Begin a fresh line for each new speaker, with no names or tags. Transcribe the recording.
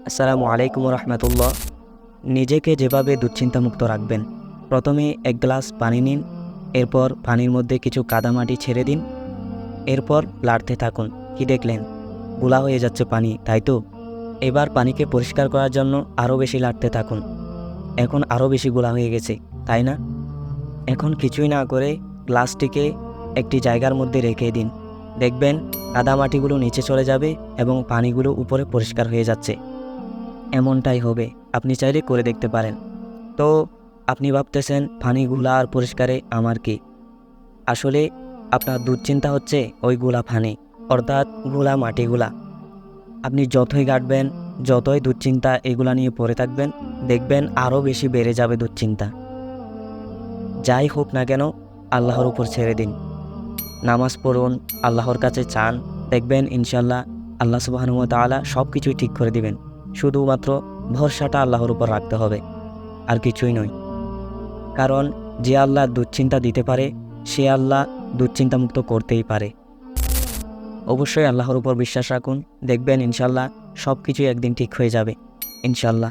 আসসালামু আলাইকুম রহমতুল্লাহ। নিজেকে যেভাবে দুশ্চিন্তামুক্ত রাখবেন, প্রথমে এক গ্লাস পানি নিন, এরপর পানির মধ্যে কিছু কাদামাটি ছেড়ে দিন, এরপর লাড়তে থাকুন। কি দেখলেন? গোলা হয়ে যাচ্ছে পানি, তাই তো? এবার পানিকে পরিষ্কার করার জন্য আরও বেশি লাড়তে থাকুন। এখন আরও বেশি গোলা হয়ে গেছে, তাই না? এখন কিছুই না করে গ্লাসটিকে একটি জায়গার মধ্যে রেখে দিন। দেখবেন কাদামাটিগুলো নিচে চলে যাবে এবং পানিগুলো উপরে পরিষ্কার হয়ে যাচ্ছে। এমনটাই হবে, আপনি চাইলে করে দেখতে পারেন। তো আপনি ভাবতেছেন পানি গুলা আর পরিষ্কারে আমার কি? আসলে আপনার দুশ্চিন্তা হচ্ছে ওই গুলা পানি, অর্থাৎ গুলা মাটিগুলা। আপনি যতই গাঁটবেন, যতই দুশ্চিন্তা এগুলা নিয়ে পড়ে থাকবেন, দেখবেন আরও বেশি বেড়ে যাবে দুশ্চিন্তা। যাই হোক না কেন, আল্লাহর উপর ছেড়ে দিন। নামাজ পড়ুন, আল্লাহর কাছে চান, দেখবেন ইনশাল্লাহ আল্লাহ সুবহানাহু ওয়া তাআলা সব কিছুই ঠিক করে দিবেন। শুধুমাত্র ভরসাটা আল্লাহর উপর রাখতে হবে, আর কিছুই নয়। কারণ যে আল্লাহ দুশ্চিন্তা দিতে পারে, সে আল্লাহ দুশ্চিন্তামুক্ত করতেই পারে। অবশ্যই আল্লাহর উপর বিশ্বাস রাখুন, দেখবেন ইনশাল্লাহ সব কিছুই একদিন ঠিক হয়ে যাবে, ইনশাল্লাহ।